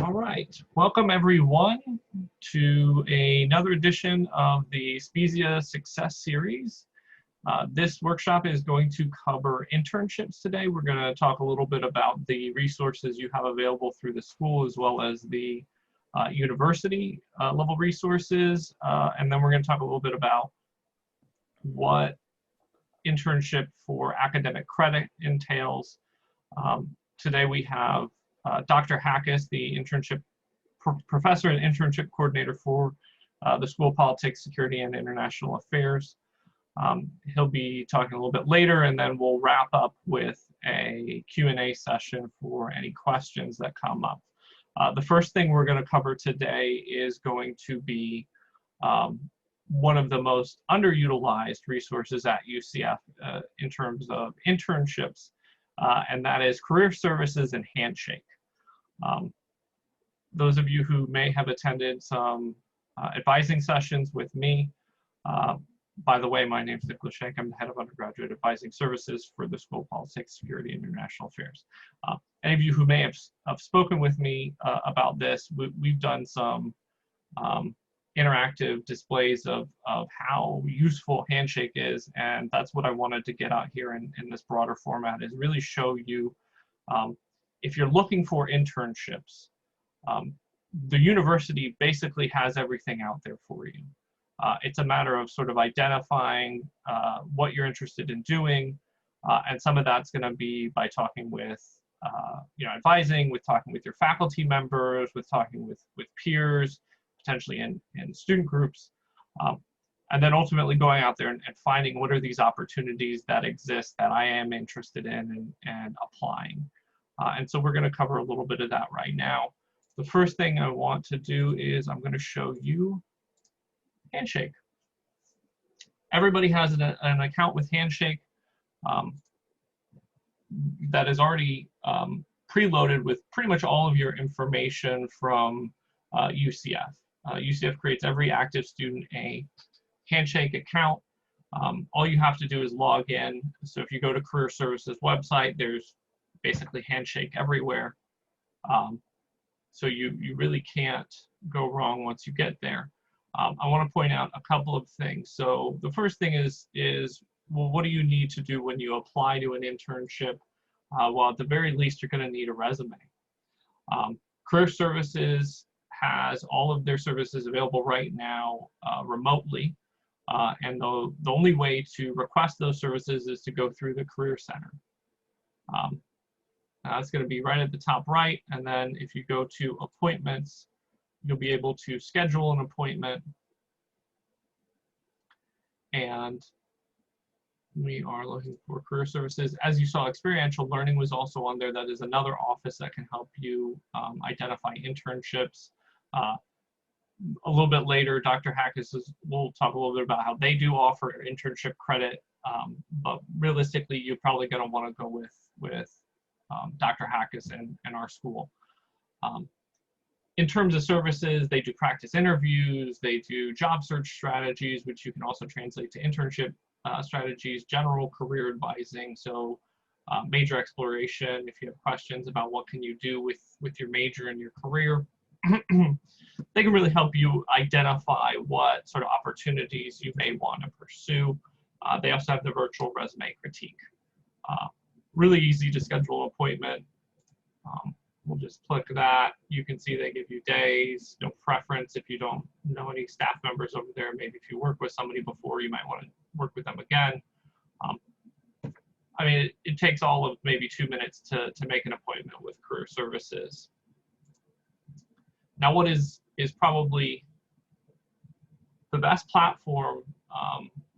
All right, welcome everyone to another edition of the SPSIA Success Series. This workshop is going to cover internships today. We're going to talk a little bit about the resources you have available through the school as well as the university level resources. And then we're going to talk a little bit about what internship for academic credit entails. Today we have Dr. Hackus, the internship professor and internship coordinator for the School of Politics, Security, and International Affairs. He'll be talking a little bit later, and then we'll wrap up with a Q&A session for any questions that come up. The first thing we're going to cover today is going to be one of the most underutilized resources at UCF in terms of internships, and that is career services and Handshake. Those of you who may have attended some advising sessions with me, by the way, my name is Nicholas Shank. I'm the head of undergraduate advising services for the School of Politics, Security, and International Affairs. Any of you who may have spoken with me about this, we've done some interactive displays of how useful Handshake is, and that's what I wanted to get out here in this broader format, is really show you if you're looking for internships, the university basically has everything out there for you. It's a matter of sort of identifying what you're interested in doing, and some of that's going to be by talking with, advising, with talking with your faculty members, with talking with peers, potentially in student groups, and then ultimately going out there and finding what are these opportunities that exist that I am interested in and applying. And so we're going to cover a little bit of that right now. The first thing I want to do is I'm going to show you Handshake. Everybody has an account with Handshake that is already preloaded with pretty much all of your information from UCF. UCF creates every active student a Handshake account. All you have to do is log in. So if you go to Career Services website, there's basically Handshake everywhere. So you really can't go wrong once you get there. I want to point out a couple of things. So the first thing is well, what do you need to do when you apply to an internship? Well, at the very least, you're going to need a resume. Career Services has all of their services available right now remotely. And the only way to request those services is to go through the Career Center. That's going to be right at the top right. And then if you go to appointments, you'll be able to schedule an appointment. And we are looking for career services. As you saw, experiential learning was also on there. That is another office that can help you identify internships. A little bit later, Dr. Hackus will talk a little bit about how they do offer internship credit, but realistically, you're probably going to want to go with Dr. Hackus and our school. In terms of services, they do practice interviews, they do job search strategies, which you can also translate to internship strategies, general career advising, so major exploration. If you have questions about what can you do with your major and your career, they can really help you identify what sort of opportunities you may want to pursue. They also have the virtual resume critique. Really easy to schedule an appointment. We'll just click that. You can see they give you days, no preference. If you don't know any staff members over there, maybe if you worked with somebody before, you might want to work with them again. I mean, it takes all of maybe 2 minutes to make an appointment with Career Services. Now, what is probably the best platform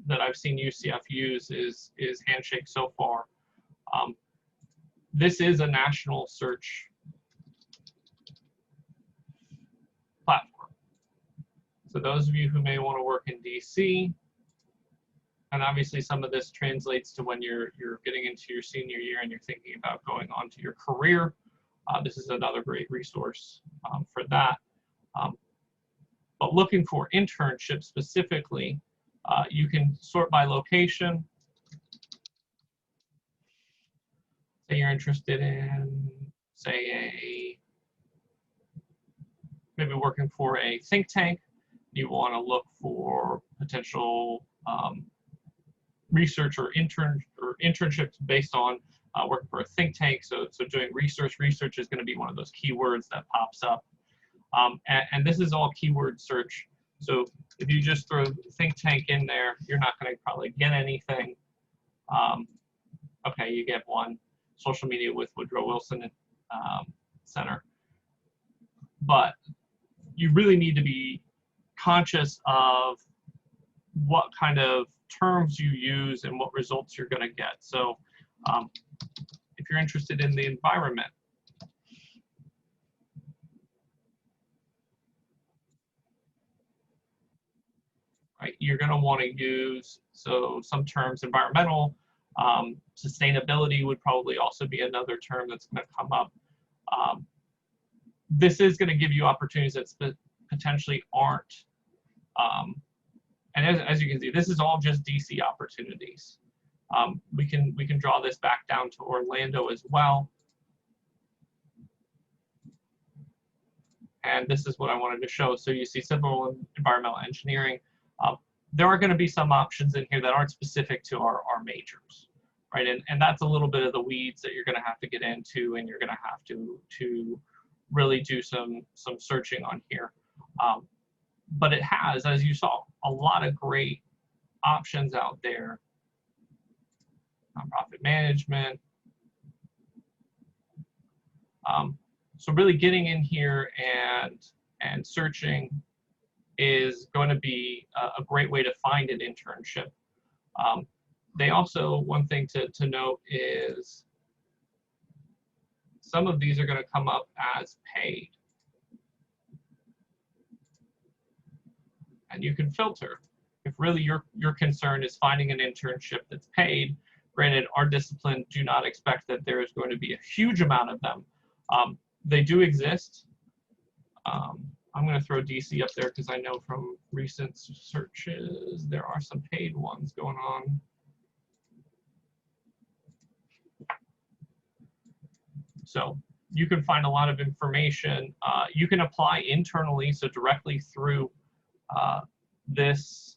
that I've seen UCF use is Handshake so far. This is a national search platform. So those of you who may want to work in DC, and obviously some of this translates to when you're getting into your senior year and you're thinking about going on to your career, this is another great resource for that. But looking for internships specifically, you can sort by location. Say you're interested in, say, maybe working for a think tank. You want to look for potential research or internships based on working for a think tank. So doing research. Research is going to be one of those keywords that pops up. And this is all keyword search. So if you just throw think tank in there, you're not going to probably get anything. Okay, you get one, social media with Woodrow Wilson Center. But you really need to be conscious of what kind of terms you use and what results you're going to get. So if you're interested in the environment, right, you're going to want to use, so some terms, environmental, sustainability would probably also be another term that's going to come up. This is going to give you opportunities that potentially aren't. And as you can see, this is all just DC opportunities. We can draw this back down to Orlando as well. And this is what I wanted to show. So you see civil and environmental engineering. There are going to be some options in here that aren't specific to our majors, right? And that's a little bit of the weeds that you're going to have to get into, and you're going to have to really do some searching on here. But it has, as you saw, a lot of great options out there. Nonprofit management. So really getting in here and searching is going to be a great way to find an internship. They also, one thing to note is some of these are going to come up as paid. And you can filter. If really your concern is finding an internship that's paid, granted, our discipline do not expect that there is going to be a huge amount of them. They do exist. I'm going to throw DC up there because I know from recent searches there are some paid ones going on. So you can find a lot of information. You can apply internally, so directly through this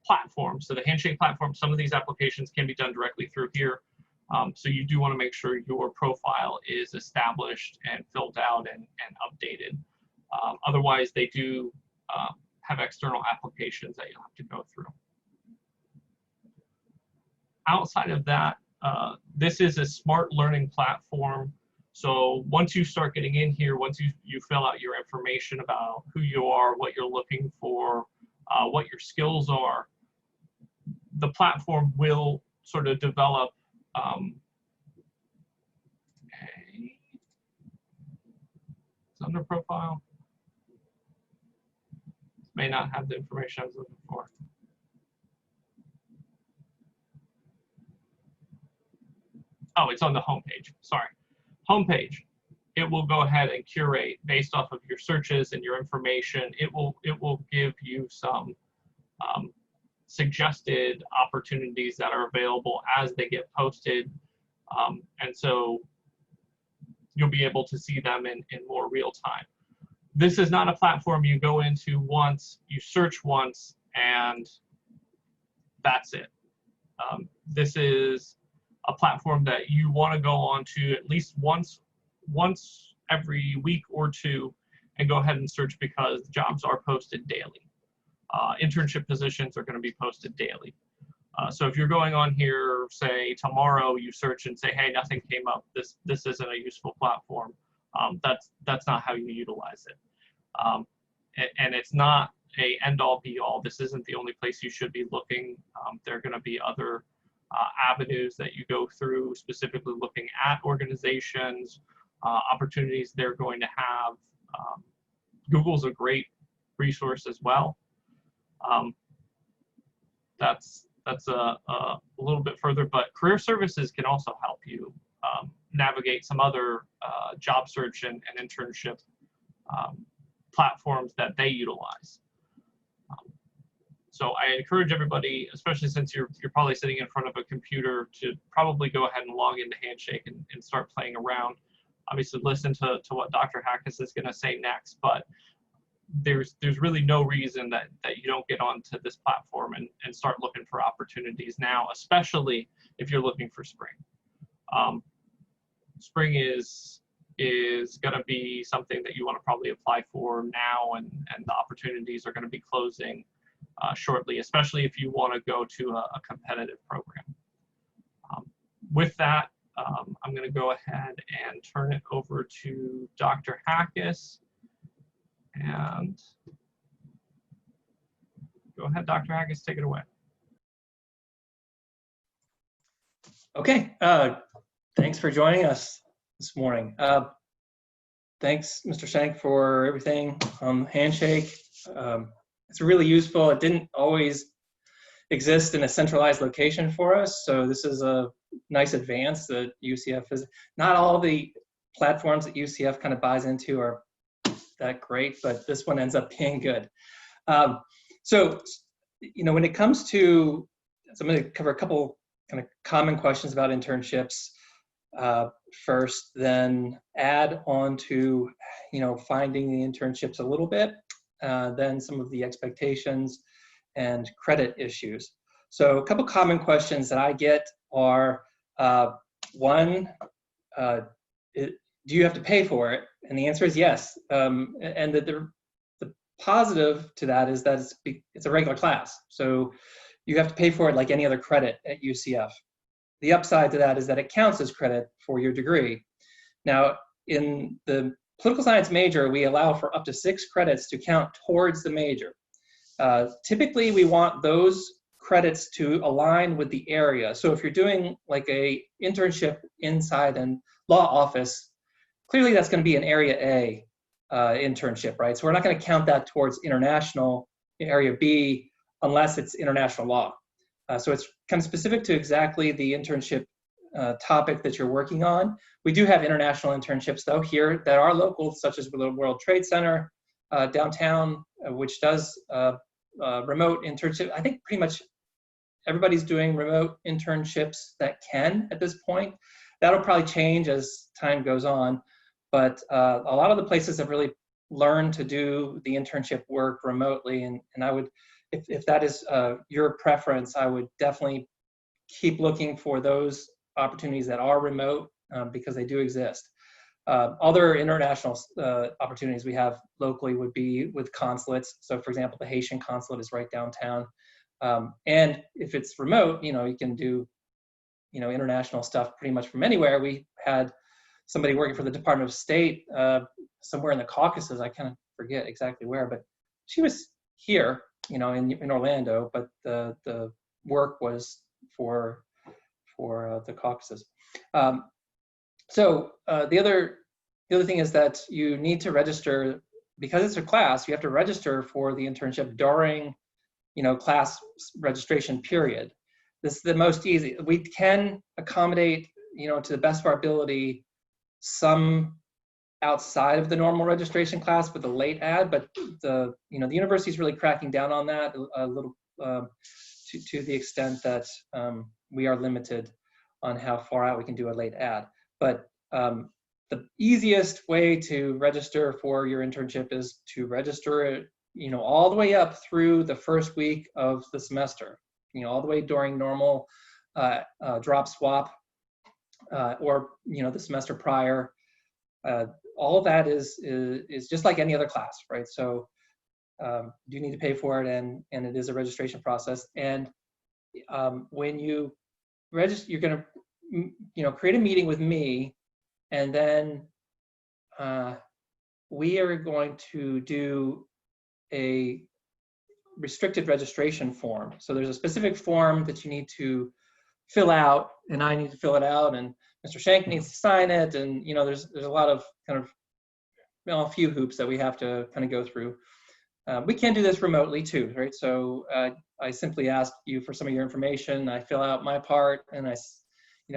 platform. So the Handshake platform, some of these applications can be done directly through here. So you do want to make sure your profile is established and filled out and updated. Otherwise, they do have external applications that you'll have to go through. Outside of that, this is a smart learning platform. So once you start getting in here, once you fill out your information about who you are, what you're looking for, what your skills are, the platform will sort of develop it's under profile. May not have the information I was looking for. Oh, it's on the homepage. Sorry, homepage. It will go ahead and curate based off of your searches and your information. It will give you some suggested opportunities that are available as they get posted, and so you'll be able to see them in more real time. This is not a platform you go into once, you search once, and that's it. This is a platform that you want to go on to at least once every week or two and go ahead and search, because jobs are posted daily. Internship positions are going to be posted daily. So if you're going on here, say tomorrow, you search and say, hey, nothing came up, this isn't a useful platform, that's not how you utilize it. And it's not a end-all be-all. This isn't the only place you should be looking. There are going to be other avenues that you go through, specifically looking at organizations, opportunities they're going to have. Google's a great resource as well. That's a little bit further, but career services can also help you navigate some other job search and internship platforms that they utilize. So I encourage everybody, especially since you're probably sitting in front of a computer, to probably go ahead and log into Handshake and start playing around. obviously listen to what Dr. Hackus is going to say next, but there's really no reason that you don't get onto this platform and start looking for opportunities now, especially if you're looking for spring. Spring is going to be something that you want to probably apply for now, and the opportunities are going to be closing shortly, especially if you want to go to a competitive program. With that, I'm going to go ahead and turn it over to Dr. Hackus. And go ahead, Dr. Hackus, take it away. Okay, thanks for joining us this morning. Thanks, Mr. Shank, for everything on Handshake. It's really useful. It didn't always exist in a centralized location for us, so this is a nice advance that UCF is. Not all the platforms that UCF kind of buys into are that great, but this one ends up being good. So, when it comes to, so I'm going to cover a couple kind of common questions about internships first, then add on to, finding the internships a little bit, then some of the expectations and credit issues. So a couple common questions that I get are, one, do you have to pay for it? And the answer is yes. And the positive to that is that it's a regular class. So you have to pay for it like any other credit at UCF. The upside to that is that it counts as credit for your degree. Now, in the political science major, we allow for up to 6 credits to count towards the major. Typically, we want those credits to align with the area. So if you're doing like a internship inside a law office, clearly that's going to be an Area A internship, right? So we're not going to count that towards international Area B unless it's international law. So it's kind of specific to exactly the internship topic that you're working on. We do have international internships, though, here that are local, such as the World Trade Center downtown, which does remote internship. I think pretty much everybody's doing remote internships that can at this point. That'll probably change as time goes on, but a lot of the places have really learned to do the internship work remotely, and I would, if that is your preference, I would definitely keep looking for those opportunities that are remote because they do exist. Other international opportunities we have locally would be with consulates. So for example, the Haitian consulate is right downtown. And if it's remote, you can do, international stuff pretty much from anywhere. We had somebody working for the Department of State somewhere in the Caucasus. I kind of forget exactly where, but she was here, in Orlando, but the work was for the Caucasus. So the other thing is that you need to register, because it's a class, you have to register for the internship during, class registration period. This is the most easy. We can accommodate, to the best of our ability, some outside of the normal registration class with a late ad, but the university is really cracking down on that a little to the extent that we are limited on how far out we can do a late ad. But the easiest way to register for your internship is to register it, all the way up through the first week of the semester, all the way during normal drop swap or, the semester prior. All of that is just like any other class, right? So you need to pay for it, and it is a registration process. And when you register, you're going to, create a meeting with me, and then we are going to do a restricted registration form. So there's a specific form that you need to fill out, and I need to fill it out, and Mr. Shank needs to sign it, and there's a lot of kind of a few hoops that we have to kind of go through. We can do this remotely too, right? So I simply ask you for some of your information. I fill out my part, and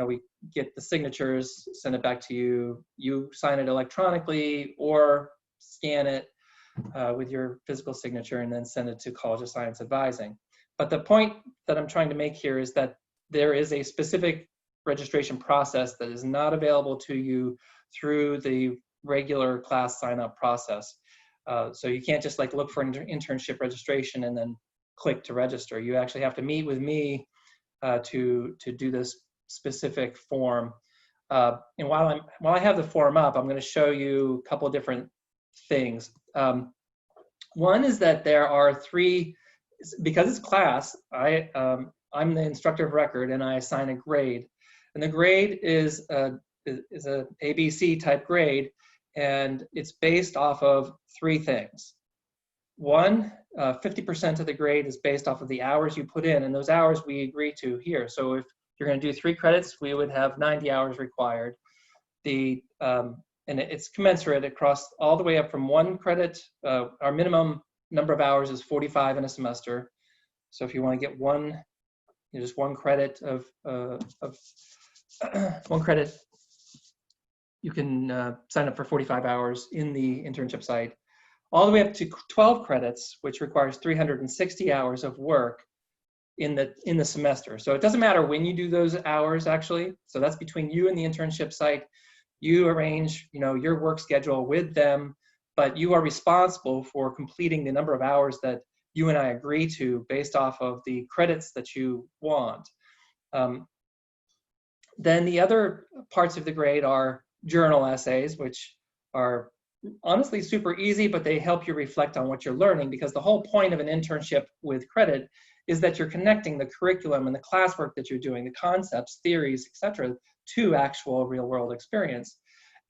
we get the signatures, send it back to you. You sign it electronically or scan it with your physical signature, and then send it to College of Science Advising. But the point that I'm trying to make here is that there is a specific registration process that is not available to you through the regular class sign-up process. So you can't just like look for an internship registration and then click to register. You actually have to meet with me to do this specific form. And while I have the form up, I'm going to show you a couple of different things. One is that there are 3, because it's class, I'm the instructor of record and I assign a grade. And the grade is a ABC type grade, and it's based off of 3 things. One, 50% of the grade is based off of the hours you put in, and those hours we agree to here. So if you're going to do 3 credits, we would have 90 hours required. And it's commensurate across all the way up from 1 credit. Our minimum number of hours is 45 in a semester. So if you want to get just 1 credit of 1 credit, you can sign up for 45 hours in the internship site, all the way up to 12 credits, which requires 360 hours of work in the semester. So it doesn't matter when you do those hours, actually. So that's between you and the internship site. You arrange, your work schedule with them, but you are responsible for completing the number of hours that you and I agree to based off of the credits that you want. Then the other parts of the grade are journal essays, which are honestly super easy, but they help you reflect on what you're learning, because the whole point of an internship with credit is that you're connecting the curriculum and the classwork that you're doing, the concepts, theories, etc., to actual real-world experience.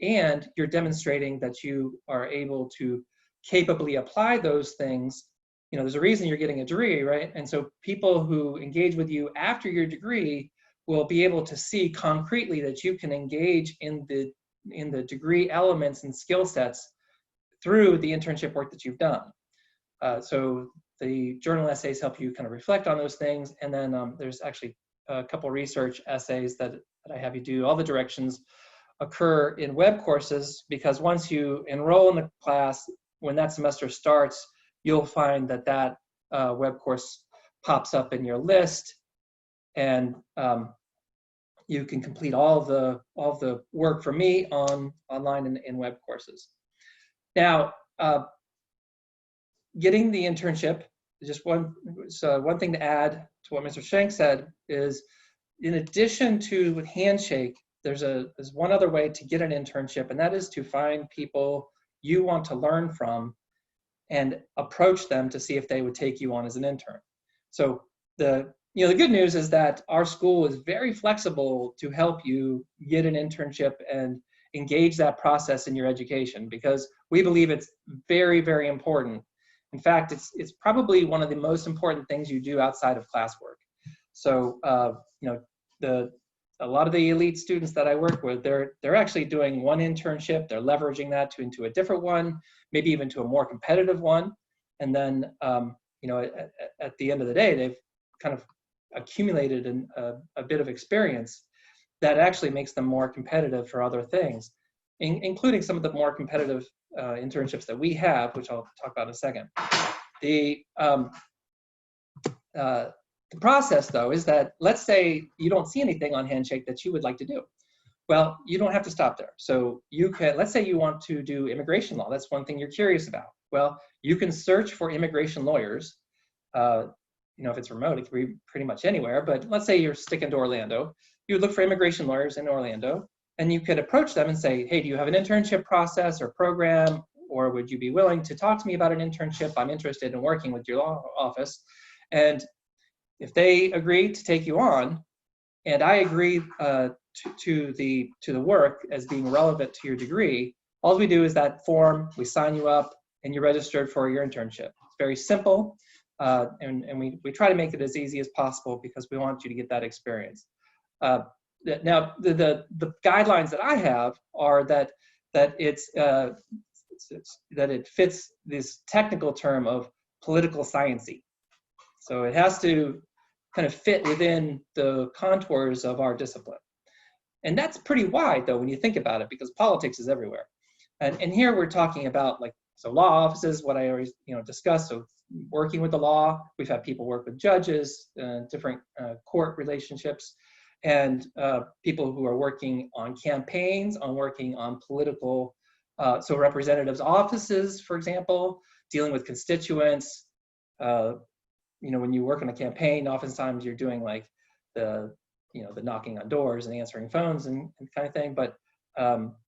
And you're demonstrating that you are able to capably apply those things. There's a reason you're getting a degree, right? And so people who engage with you after your degree will be able to see concretely that you can engage in the degree elements and skill sets through the internship work that you've done. So the journal essays help you kind of reflect on those things. And then there's actually a couple research essays that I have you do. All the directions occur in web courses, because once you enroll in the class, when that semester starts, you'll find that web course pops up in your list, and you can complete all of the work for me online in web courses. Now, getting the internship, just one thing to add to what Mr. Schenk said is, in addition to Handshake, there's one other way to get an internship, and that is to find people you want to learn from and approach them to see if they would take you on as an intern. So the good news is that our school is very flexible to help you get an internship and engage that process in your education, because we believe it's very, very important. In fact, it's probably one of the most important things you do outside of classwork. So, a lot of the elite students that I work with, they're actually doing one internship, they're leveraging that into a different one, maybe even to a more competitive one. And then, at the end of the day, they've kind of accumulated a bit of experience that actually makes them more competitive for other things, including some of the more competitive internships that we have, which I'll talk about in a second. The process, though, is that, let's say you don't see anything on Handshake that you would like to do. Well, you don't have to stop there. So you can, let's say you want to do immigration law. That's one thing you're curious about. Well, you can search for immigration lawyers. If it's remote, it can be pretty much anywhere. But let's say you're sticking to Orlando. You would look for immigration lawyers in Orlando, and you could approach them and say, hey, do you have an internship process or program, or would you be willing to talk to me about an internship? I'm interested in working with your law office. And if they agree to take you on, and I agree to the work as being relevant to your degree, all we do is that form, we sign you up, and you're registered for your internship. It's very simple, and we try to make it as easy as possible because we want you to get that experience. Now, the guidelines that I have are that it fits this technical term of political sciencey. So it has to kind of fit within the contours of our discipline. And that's pretty wide, though, when you think about it, because politics is everywhere. And here we're talking about, so law offices, what I always discussed, so working with the law. We've had people work with judges, different court relationships. and people who are working on campaigns, working on political, so representatives' offices, for example, dealing with constituents. When you work on a campaign, oftentimes you're doing like the knocking on doors and answering phones and kind of thing. But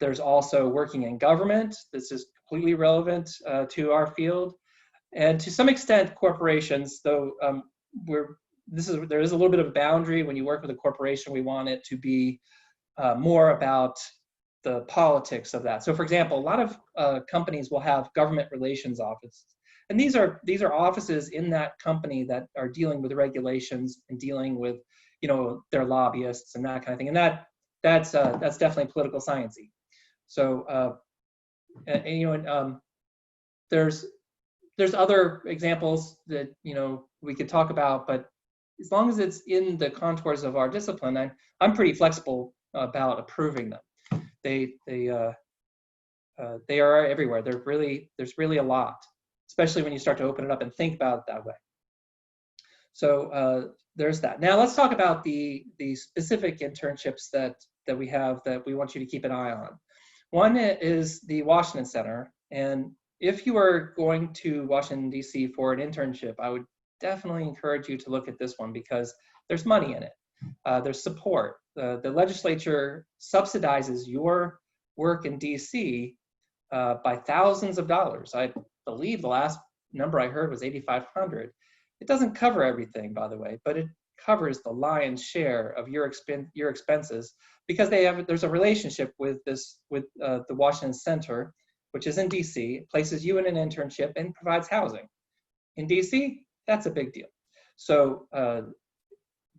there's also working in government. This is completely relevant to our field, and to some extent, corporations. Though there is a little bit of a boundary when you work with a corporation. We want it to be more about the politics of that. So, for example, a lot of companies will have government relations offices, and these are offices in that company that are dealing with regulations and dealing with their lobbyists and that kind of thing. And that's definitely political sciencey. So there's other examples that we could talk about, but as long as it's in the contours of our discipline, I'm pretty flexible about approving them. They are everywhere. There's really a lot, especially when you start to open it up and think about it that way. So there's that. Now let's talk about the specific internships that we have that we want you to keep an eye on. One is the Washington Center, and if you are going to Washington, D.C. for an internship, I would definitely encourage you to look at this one because there's money in it. There's support. The legislature subsidizes your work in D.C. By thousands of dollars. I believe the last number I heard was $8,500. It doesn't cover everything, by the way, but it covers the lion's share of your expenses because there's a relationship with the Washington Center, which is in DC. It places you in an internship and provides housing. In DC, that's a big deal. So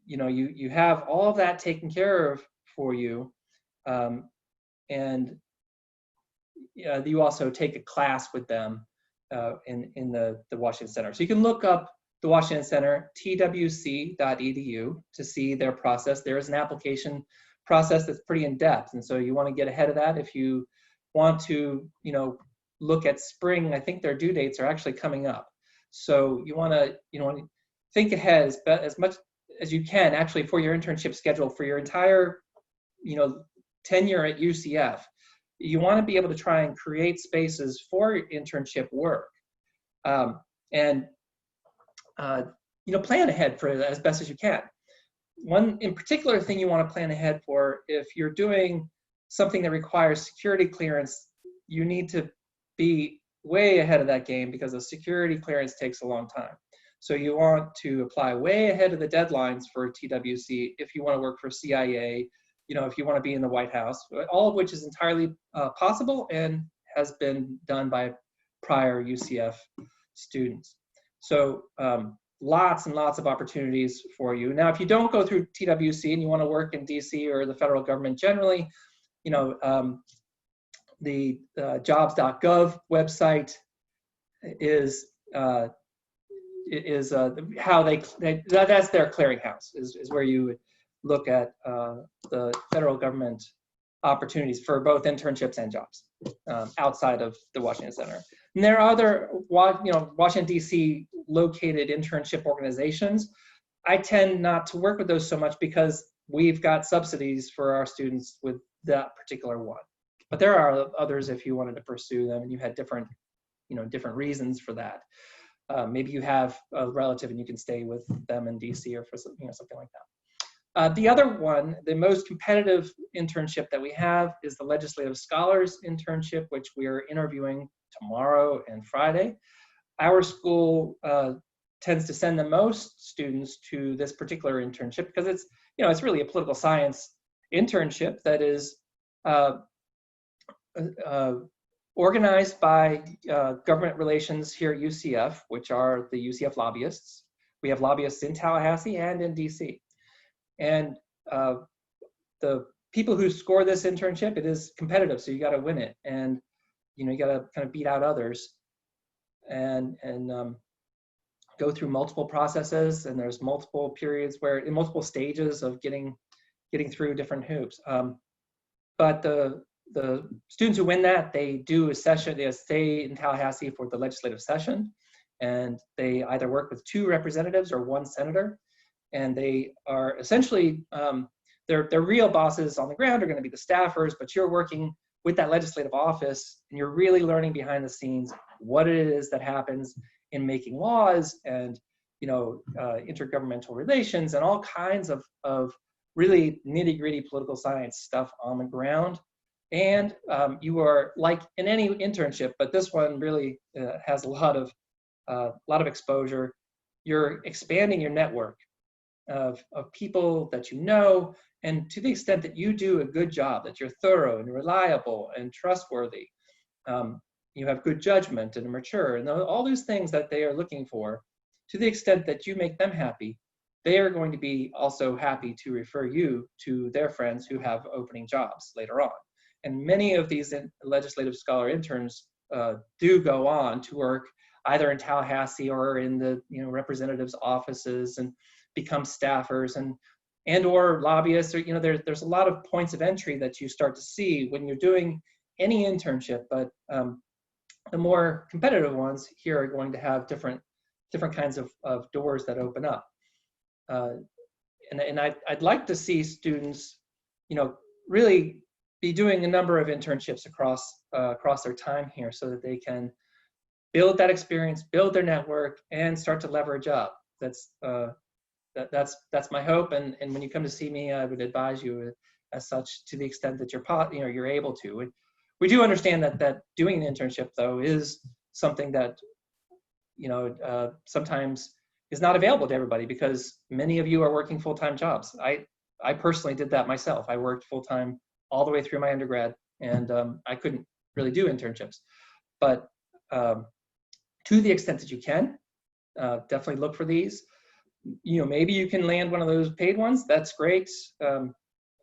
you have all of that taken care of for you, and you also take a class with them in the Washington Center. So you can look up the Washington Center, twc.edu, to see their process. There is an application process that's pretty in-depth, and so you want to get ahead of that. If you want to, look at spring, I think their due dates are actually coming up. So you want to, think ahead as much as you can, actually, for your internship schedule for your entire, tenure at UCF. You want to be able to try and create spaces for internship work, and plan ahead for that as best as you can. One in particular thing you want to plan ahead for, if you're doing something that requires security clearance, you need to be way ahead of that game because the security clearance takes a long time. So you want to apply way ahead of the deadlines for TWC if you want to work for CIA, if you want to be in the White House, all of which is entirely possible and has been done by prior UCF students. So lots and lots of opportunities for you. Now, if you don't go through TWC and you want to work in DC or the federal government generally, the jobs.gov website is how that's their clearinghouse, is where you would look at the federal government opportunities for both internships and jobs outside of the Washington Center. And there are other, Washington, D.C. located internship organizations. I tend not to work with those so much because we've got subsidies for our students with that particular one. But there are others if you wanted to pursue them and you had different reasons for that. Maybe you have a relative and you can stay with them in DC or for something like that. The other one, the most competitive internship that we have is the Legislative Scholars Internship, which we are interviewing tomorrow and Friday. Our school tends to send the most students to this particular internship because it's really a political science internship that is organized by government relations here at UCF, which are the UCF lobbyists. We have lobbyists in Tallahassee and in DC. And the people who score this internship, it is competitive, so you got to win it. And you got to kind of beat out others and go through multiple processes. And there's multiple periods in multiple stages of getting through different hoops. But the students who win that, they do a session, they stay in Tallahassee for the legislative session, and they either work with 2 representatives or 1 senator, and they are essentially, their real bosses on the ground are going to be the staffers, but you're working with that legislative office, and you're really learning behind the scenes what it is that happens in making laws and intergovernmental relations and all kinds of really nitty-gritty political science stuff on the ground. And you are, like in any internship, but this one really has a lot of exposure. You're expanding your network of people that you know, and to the extent that you do a good job, that you're thorough and reliable and trustworthy, you have good judgment and are mature, and all those things that they are looking for, to the extent that you make them happy, they are going to be also happy to refer you to their friends who have opening jobs later on. And many of these legislative scholar interns do go on to work either in Tallahassee or in the representatives' offices and become staffers and or lobbyists, or there's a lot of points of entry that you start to see when you're doing any internship, but the more competitive ones here are going to have different kinds of doors that open up. And I'd like to see students, really be doing a number of internships across their time here, so that they can build that experience, build their network, and start to leverage up. That's my hope. And when you come to see me, I would advise you as such, to the extent that you're able to. We do understand that doing an internship, though, is something that sometimes is not available to everybody, because many of you are working full-time jobs. I personally did that myself. I worked full-time all the way through my undergrad, and I couldn't really do internships. But to the extent that you can, definitely look for these. Maybe you can land one of those paid ones. That's great.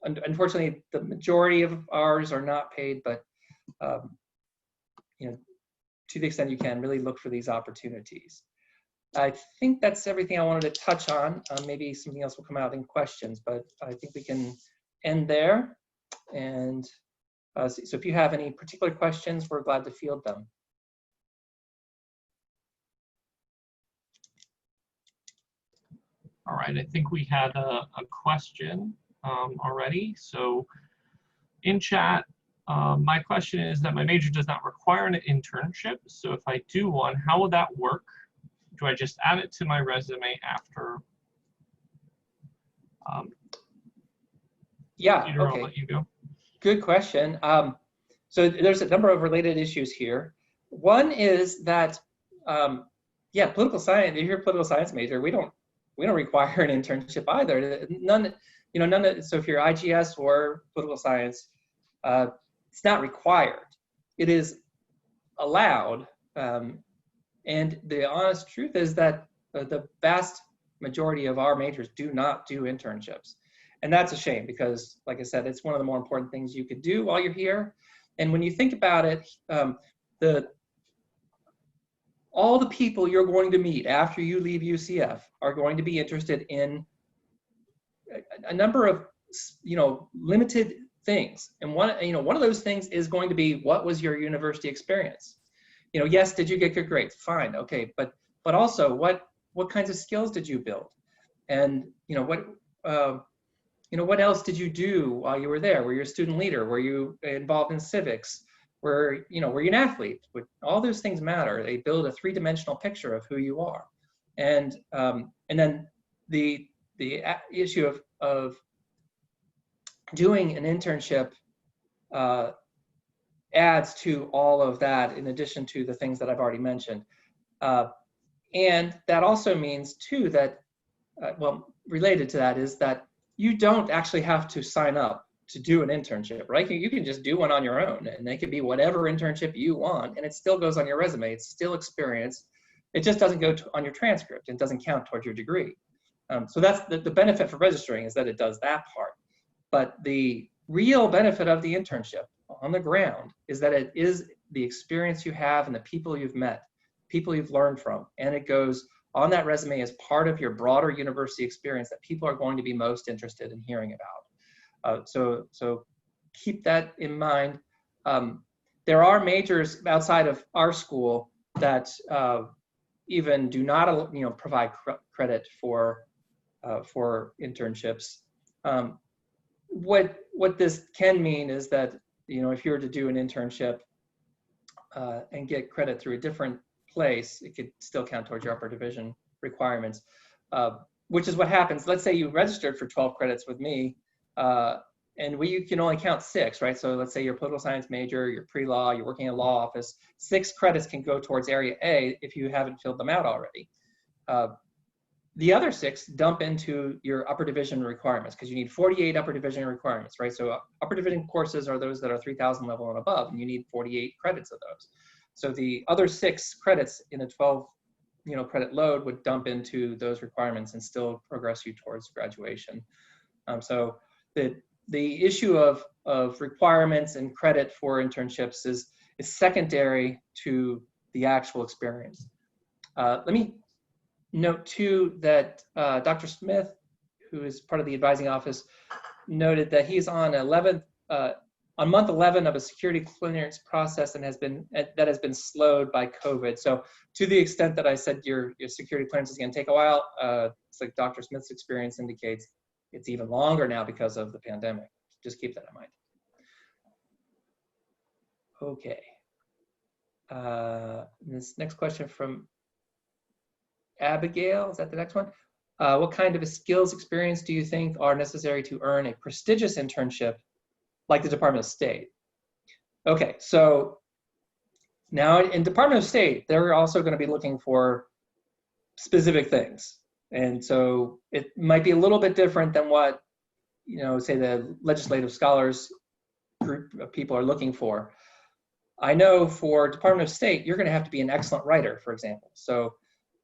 Unfortunately, the majority of ours are not paid, but to the extent you can, really look for these opportunities. I think that's everything I wanted to touch on. Maybe something else will come out in questions, but I think we can end there. And so if you have any particular questions, we're glad to field them. All right, I think we had a question already. So in chat, my question is that my major does not require an internship. So if I do one, how will that work? Do I just add it to my resume after? Yeah, Peter, okay. I'll let you go. Good question. So there's a number of related issues here. One is that, political science, if you're a political science major, we don't require an internship either. None of, so if you're IGS or political science, it's not required. It is allowed. And the honest truth is that the vast majority of our majors do not do internships. And that's a shame, because, like I said, it's one of the more important things you could do while you're here. And when you think about it, all the people you're going to meet after you leave UCF are going to be interested in a number of, limited things. And one of those things is going to be, what was your university experience? Yes, did you get good grades? Fine, okay, but also what kinds of skills did you build? And what else did you do while you were there? Were you a student leader? Were you involved in civics? Were you an athlete? All those things matter. They build a three-dimensional picture of who you are. And then the issue of doing an internship adds to all of that, in addition to the things that I've already mentioned. And that also means too that, related to that, is that you don't actually have to sign up to do an internship, right? You can just do one on your own, and they could be whatever internship you want, and it still goes on your resume. It's still experience. It just doesn't go on your transcript. It doesn't count towards your degree. So that's the benefit for registering, is that it does that part. But the real benefit of the internship on the ground is that it is the experience you have and the people you've met, people you've learned from, and it goes on that resume as part of your broader university experience that people are going to be most interested in hearing about. So keep that in mind. There are majors outside of our school that even do not, provide credit for internships. what this can mean is that, if you were to do an internship and get credit through a different place, it could still count towards your upper division requirements, which is what happens. Let's say you registered for 12 credits with me, and you can only count 6, right? So let's say you're a political science major, you're pre-law, you're working in a law office. 6 credits can go towards area A if you haven't filled them out already. The other 6 dump into your upper division requirements, because you need 48 upper division requirements, right? So upper division courses are those that are 3,000 level and above, and you need 48 credits of those. So the other 6 credits in a 12 credit load would dump into those requirements and still progress you towards graduation. So the issue of requirements and credit for internships is secondary to the actual experience. Let me note too that Dr. Smith, who is part of the advising office, noted that he's on month 11 of a security clearance process and has been slowed by COVID. So to the extent that I said your security clearance is going to take a while, it's like Dr. Smith's experience indicates it's even longer now because of the pandemic. Just keep that in mind. Okay. This next question from Abigail, is that the next one? What kind of a skills experience do you think are necessary to earn a prestigious internship like the Department of State? Okay, so now in Department of State, they're also going to be looking for specific things. And so it might be a little bit different than what, say the legislative scholars group of people are looking for. I know for Department of State, you're going to have to be an excellent writer, for example. So,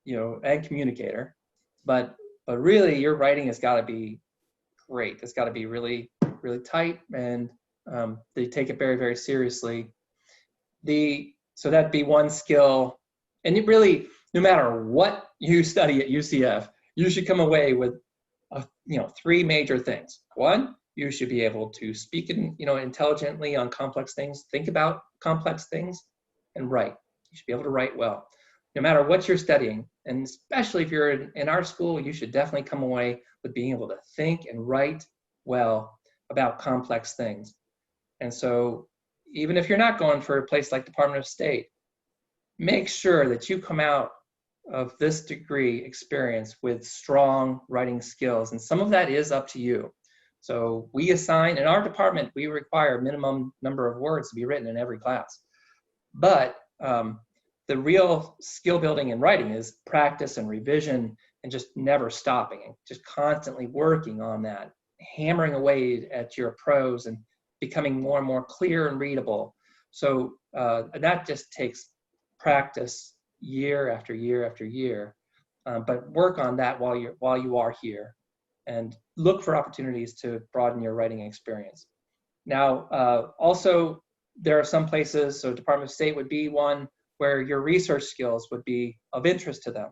and communicator, but really your writing has got to be great. It's got to be really, really tight, and they take it very, very seriously. So that'd be one skill. And it really, no matter what you study at UCF, you should come away with, 3 major things. One, you should be able to speak intelligently on complex things, think about complex things, and write. You should be able to write well, no matter what you're studying. And especially if you're in our school, you should definitely come away with being able to think and write well about complex things. And so even if you're not going for a place like Department of State, make sure that you come out of this degree experience with strong writing skills. And some of that is up to you. So we assign, in our department, we require a minimum number of words to be written in every class. But the real skill building in writing is practice and revision and just never stopping and just constantly working on that, hammering away at your prose and becoming more and more clear and readable. So that just takes practice year after year after year, but work on that while you are here, and look for opportunities to broaden your writing experience. Now, also, there are some places, so Department of State would be one where your research skills would be of interest to them.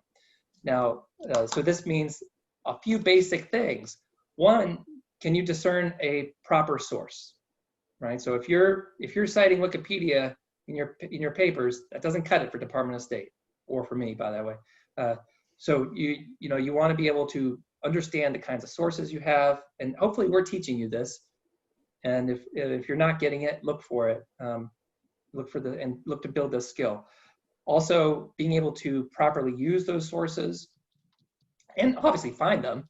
Now, so this means a few basic things. One, can you discern a proper source, right? So if you're citing Wikipedia in your papers, that doesn't cut it for Department of State, or for me, by the way. So you want to be able to understand the kinds of sources you have, and hopefully we're teaching you this. And if you're not getting it, look for it. Look to build this skill. Also, being able to properly use those sources, and obviously find them.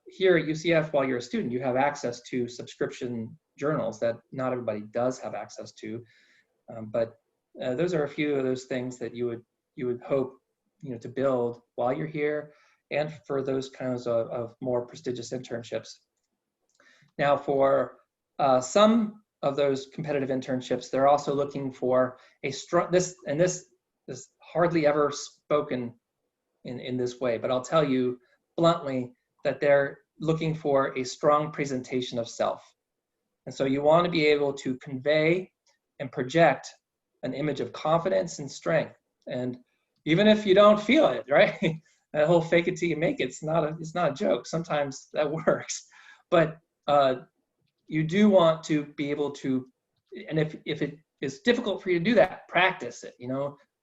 Here at UCF, while you're a student, you have access to subscription journals that not everybody does have access to. But those are a few of those things that you would hope to build while you're here, and for those kinds of more prestigious internships. Now, for some of those competitive internships, they're also looking for a strong, this is hardly ever spoken in this way, but I'll tell you bluntly that they're looking for a strong presentation of self. And so you want to be able to convey and project an image of confidence and strength. And even if you don't feel it, right? That whole fake it till you make it's not a joke. Sometimes that works, but you do want to be able to, and if it is difficult for you to do that, practice it,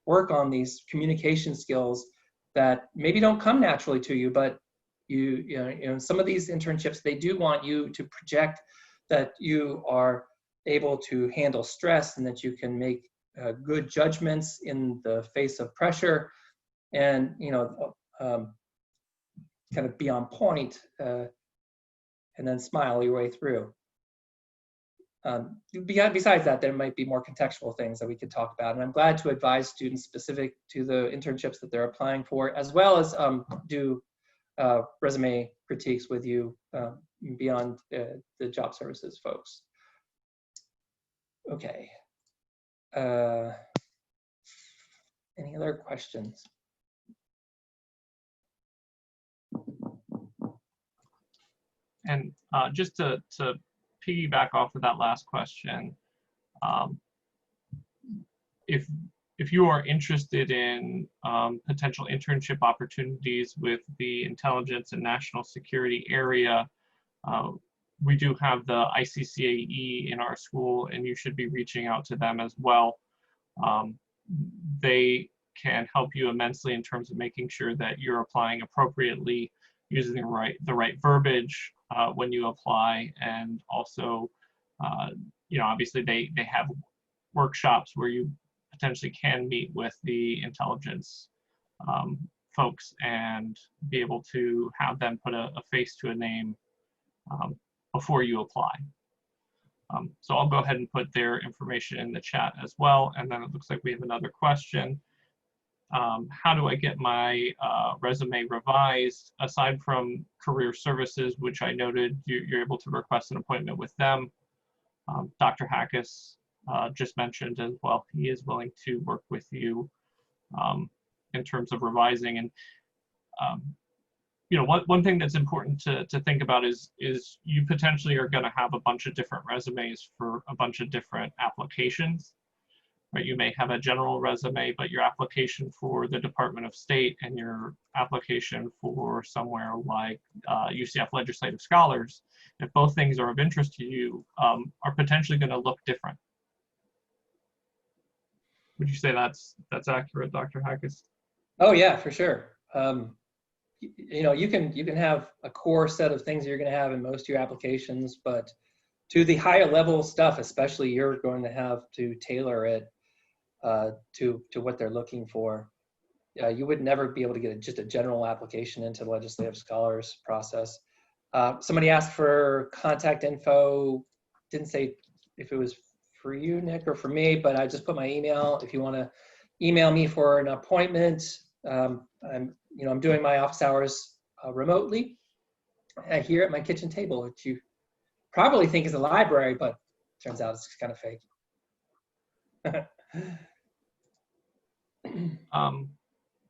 work on these communication skills that maybe don't come naturally to you, but You know, some of these internships, they do want you to project that you are able to handle stress and that you can make good judgments in the face of pressure, and you know, kind of be on point, and then smile your way through. Besides that, there might be more contextual things that we could talk about, and I'm glad to advise students specific to the internships that they're applying for, as well as do resume critiques with you beyond the job services folks. Okay. Any other questions? And just to piggyback off of that last question, if you are interested in potential internship opportunities with the intelligence and national security area, we do have the ICCAE in our school, and you should be reaching out to them as well. They can help you immensely in terms of making sure that you're applying appropriately, using the right verbiage when you apply, and also, you know, obviously they have workshops where you potentially can meet with the intelligence folks and be able to have them put a face to a name before you apply. So I'll go ahead and put their information in the chat as well. And then it looks like we have another question. How do I get my resume revised? Aside from career services, which I noted, you're able to request an appointment with them. Dr. Hackus just mentioned as well, he is willing to work with you in terms of revising. And you know, one thing that's important to think about is you potentially are going to have a bunch of different resumes for a bunch of different applications. Right? You may have a general resume, but your application for the Department of State and your application for somewhere like UCF Legislative Scholars, if both things are of interest to you, are potentially going to look different. Would you say that's accurate, Dr. Hackus? Oh yeah, for sure. You know, you can have a core set of things you're going to have in most of your applications, but to the higher level stuff, especially, you're going to have to tailor it to what they're looking for. You would never be able to get just a general application into the Legislative Scholars process. Somebody asked for contact info. Didn't say if it was for you, Nick, or for me, but I just put my email. If you want to email me for an appointment, I'm doing my office hours remotely here at my kitchen table, which you probably think is a library, but turns out it's kind of fake.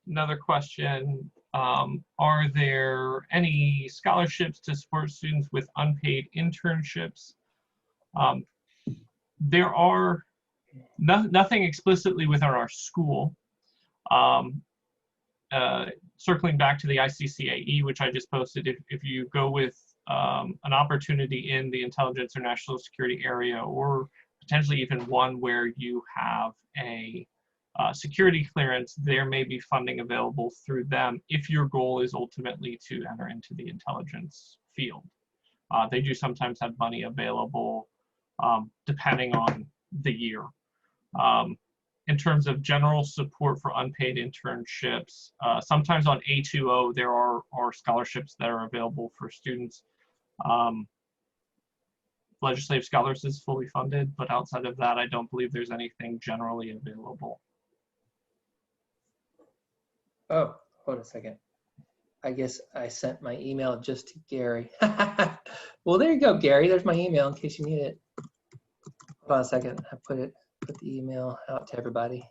Another question, are there any scholarships to support students with unpaid internships? There are nothing explicitly within our school. Circling back to the ICCAE, which I just posted, if you go with an opportunity in the intelligence or national security area, or potentially even one where you have a security clearance, there may be funding available through them if your goal is ultimately to enter into the intelligence field. They do sometimes have money available depending on the year. In terms of general support for unpaid internships, sometimes on A2O, there are scholarships that are available for students. Legislative Scholars is fully funded, but outside of that, I don't believe there's anything generally available. Oh, hold a second. I guess I sent my email just to Gary. Well, there you go, Gary. There's my email in case you need it. Hold on a second. I put the email out to everybody.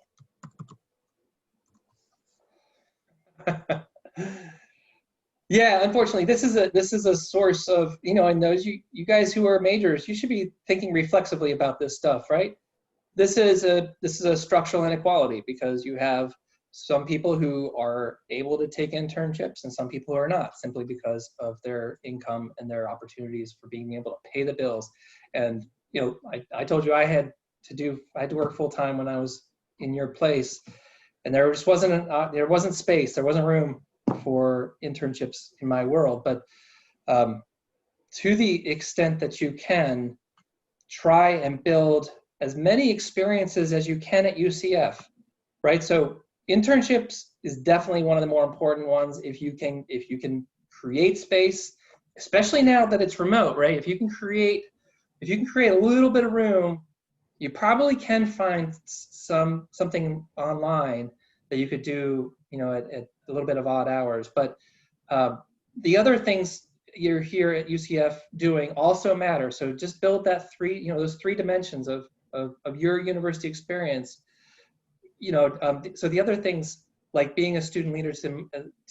Yeah, unfortunately, this is a source of, you know, and those you guys who are majors, you should be thinking reflexively about this stuff, right? This is a structural inequality because you have some people who are able to take internships and some people who are not, simply because of their income and their opportunities for being able to pay the bills. And you know, I told you I had to work full time when I was in your place, and there just wasn't space, there wasn't room for internships in my world, but to the extent that you can, try and build as many experiences as you can at UCF, right? So internships is definitely one of the more important ones. If you can create space, especially now that it's remote, right? If you can create a little bit of room, you probably can find something online that you could do, you know, at a little bit of odd hours. But the other things you're here at UCF doing also matter. So just build that those three dimensions of your university experience. You know, so the other things, like being a student leader to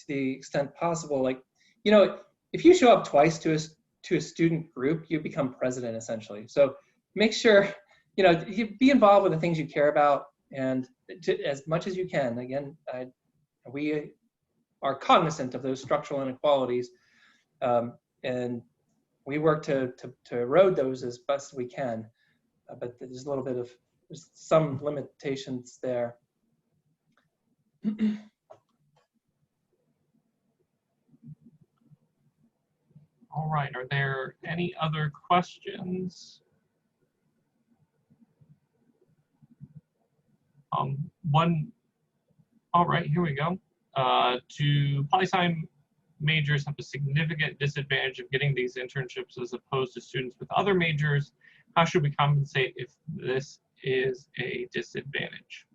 the extent possible, like, you know, if you show up twice to a student group, you become president essentially. So make sure, you know, you be involved with the things you care about, and as much as you can. Again, we are cognizant of those structural inequalities, and we work to erode those as best we can. But there's some limitations there. All right, are there any other questions? All right, here we go. Do poli-sci majors have a significant disadvantage of getting these internships as opposed to students with other majors? How should we compensate if this is a disadvantage?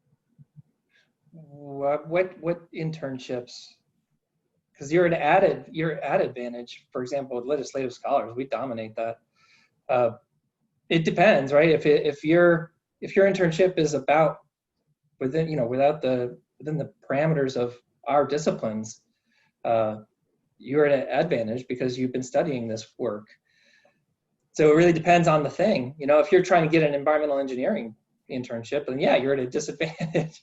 What internships? Because you're at advantage. For example, with legislative scholars, we dominate that. It depends, right? If your internship is about within the parameters of our disciplines, you're at an advantage because you've been studying this work. So it really depends on the thing. You know, if you're trying to get an environmental engineering internship, then yeah, you're at a disadvantage.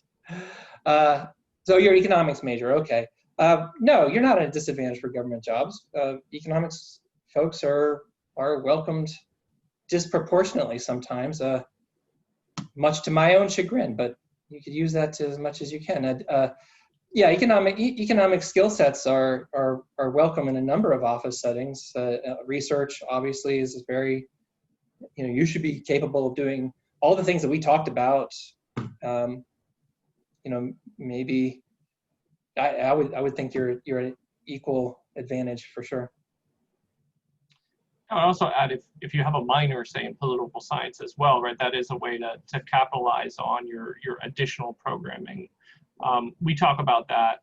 So you're an economics major, okay. No, you're not at a disadvantage for government jobs. Economics folks are welcomed disproportionately sometimes, much to my own chagrin, but you could use that to as much as you can. Yeah, economic skill sets are welcome in a number of office settings. Research obviously is very, you know, you should be capable of doing all the things that we talked about. You know, maybe I would think you're at an equal advantage for sure. I would also add, if you have a minor, say, in political science as well, right, that is a way to capitalize on your additional programming. We talk about that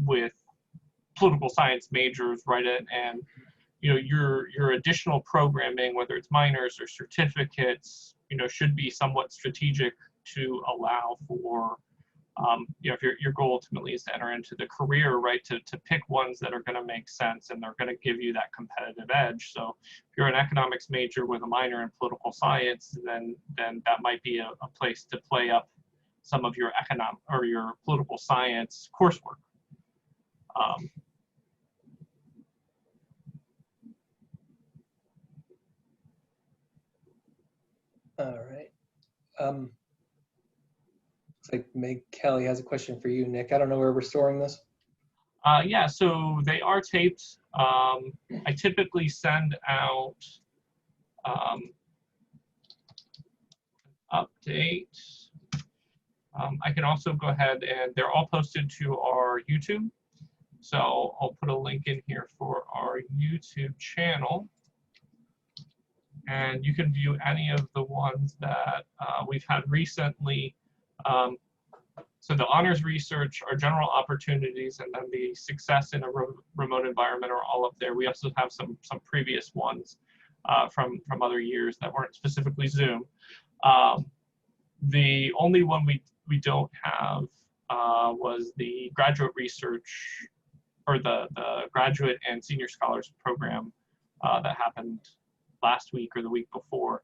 with political science majors, right, and you know, your additional programming, whether it's minors or certificates, you know, should be somewhat strategic to allow for, you know, if your goal ultimately is to enter into the career, right, to pick ones that are going to make sense and they're going to give you that competitive edge. So if you're an economics major with a minor in political science, then that might be a place to play up some of your economic or your political science coursework. All right. Looks like Meg Kelly has a question for you, Nick. I don't know where we're storing this. Yeah, so they are taped. I typically send out update. I can also go ahead and they're all posted to our YouTube. So I'll put a link in here for our YouTube channel. And you can view any of the ones that we've had recently. So the honors research, our general opportunities, and then the success in a remote environment are all up there. We also have some previous ones from other years that weren't specifically Zoom. The only one we don't have was the graduate research, or the graduate and senior scholars program that happened last week or the week before.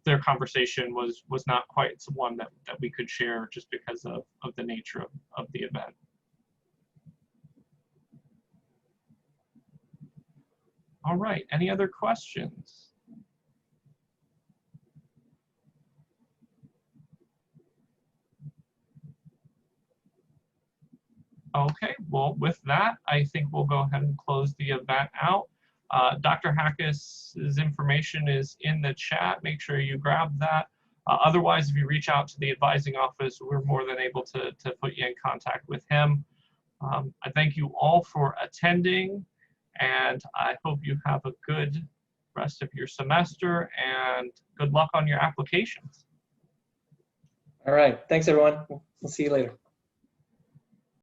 Their conversation was not quite one that we could share just because of the nature of the event. All right, any other questions? Okay, well, with that, I think we'll go ahead and close the event out. Dr. Hackis's information is in the chat. Make sure you grab that. Otherwise, if you reach out to the advising office, we're more than able to put you in contact with him. I thank you all for attending, and I hope you have a good rest of your semester and good luck on your applications. All right. Thanks, everyone. We'll see you later.